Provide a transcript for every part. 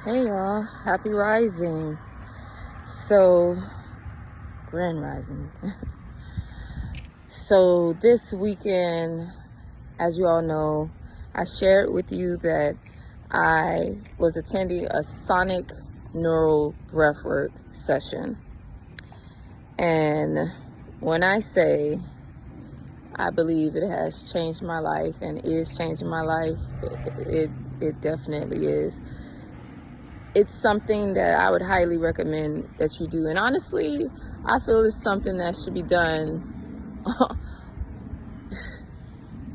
Hey y'all, happy rising. So, grand rising. So, this weekend, as you all know, I shared with you that I was attending a sonic neural breathwork session. And when I say I believe it has changed my life and is changing my life, it definitely is. It's something that I would highly recommend that you do. And honestly, I feel it's something that should be done,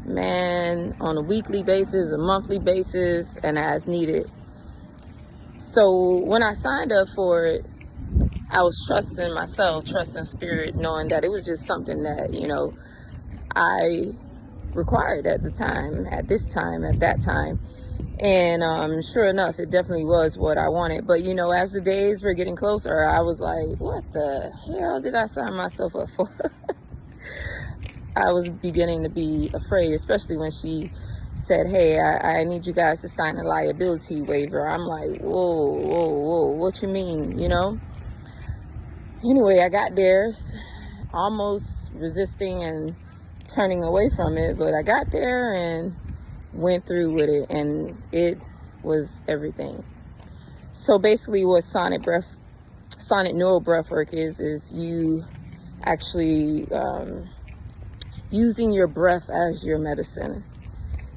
man, on a weekly basis, a monthly basis, and as needed. So when I signed up for it, I was trusting myself, trusting spirit, knowing that it was just something that, I required at the time, at this time, at that time. And sure enough, it definitely was what I wanted. But as the days were getting closer, I was like, what the hell did I sign myself up for? I was beginning to be afraid, especially when she said, hey, I need you guys to sign a liability waiver. I'm like, whoa, what you mean, Anyway, I got there, almost resisting and turning away from it, but I got there and went through with it, and it was everything. So basically what sonic neural breath work is you actually using your breath as your medicine,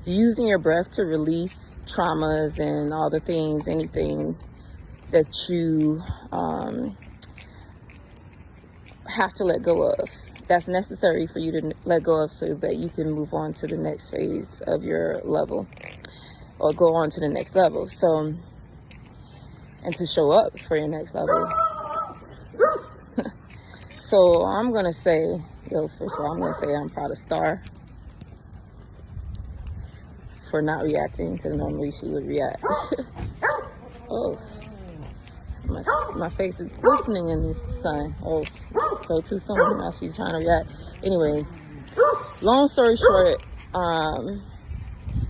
using your breath to release traumas and all the things, anything that you have to let go of, that's necessary for you to let go of so that you can move on to the next phase of your level or go on to the next level. So, and to show up for your next level. So I'm going to say, first of all, I'm going to say I'm proud of Star for not reacting, because normally she would react. Oh, my face is glistening in this sun. Oh, go too soon. Now she's trying to react. Anyway, long story short,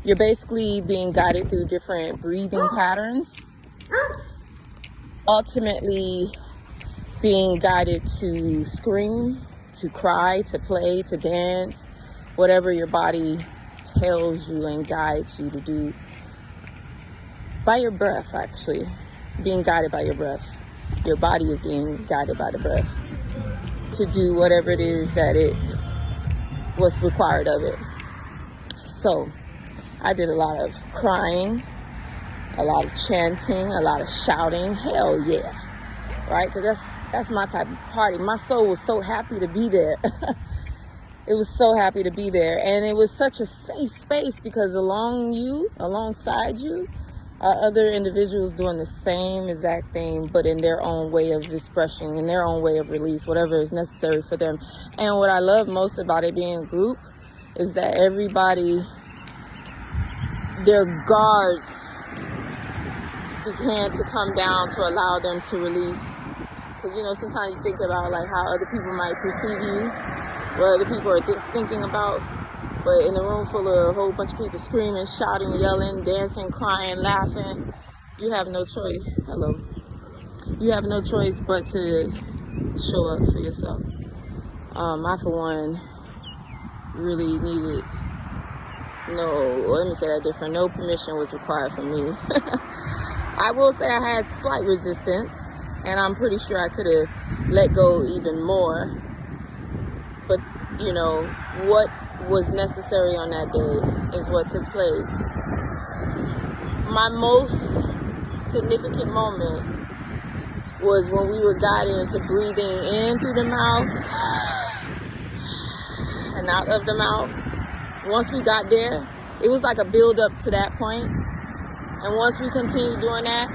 you're basically being guided through different breathing patterns, ultimately being guided to scream, to cry, to play, to dance, whatever your body tells you and guides you to do, by your breath. Actually being guided by your breath. Your body is being guided by the breath to do whatever it is that it was required of it. So I did a lot of crying, a lot of chanting, a lot of shouting. Hell yeah, right? Because that's my type of party. My soul was so happy to be there. It was so happy to be there, and it was such a safe space because alongside you, are other individuals doing the same exact thing, but in their own way of expression, in their own way of release, whatever is necessary for them. And what I love most about it being a group is that everybody, their guards began to come down to allow them to release. Because, sometimes you think about like how other people might perceive you, what other people are thinking about. But in a room full of a whole bunch of people screaming, shouting, yelling, dancing, crying, laughing, you have no choice. Hello. You have no choice but to show up for yourself. I, for one, really needed let me say that different. No permission was required from me. I will say I had slight resistance, and I'm pretty sure I could have let go even more. But, what was necessary on that day is what took place. My most significant moment was when we were guided into breathing in through the mouth and out of the mouth. Once we got there, it was like a build up to that point. And once we continued doing that,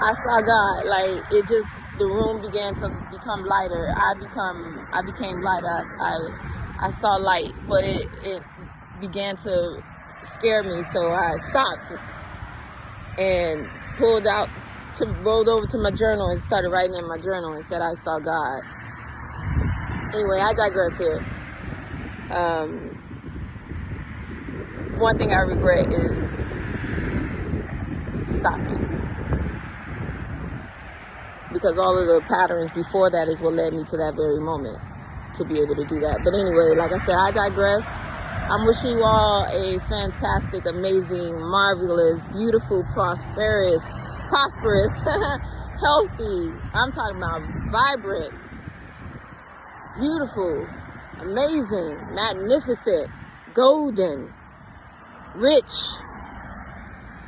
I saw God. Like, the room began to become lighter. I became lighter. I saw light, but it began to scare me. So I stopped and pulled out rolled over to my journal and started writing in my journal and said I saw God. Anyway, I digress here. One thing I regret is stopping, because all of the patterns before that is what led me to that very moment to be able to do that. But anyway, like I said, I digress. I'm wishing you all a fantastic, amazing, marvelous, beautiful, prosperous, healthy, I'm talking about vibrant, beautiful, amazing, magnificent, golden, rich.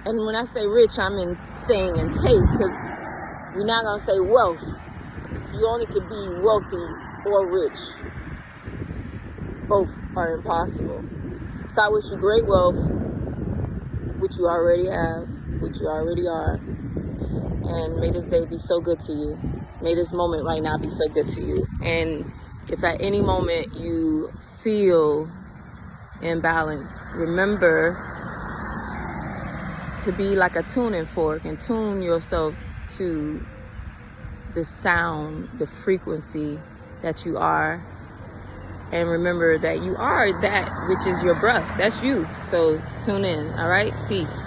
And when I say rich, I'm saying in taste, because we're not going to say wealth, because you only can be wealthy or rich. Both are impossible. So I wish you great wealth, which you already have, which you already are. And may this day be so good to you. May this moment right now be so good to you. And if at any moment you feel imbalanced, remember to be like a tuning fork and tune yourself to the sound, the frequency that you are. And remember that you are that which is your breath. That's you. So tune in. All right? Peace.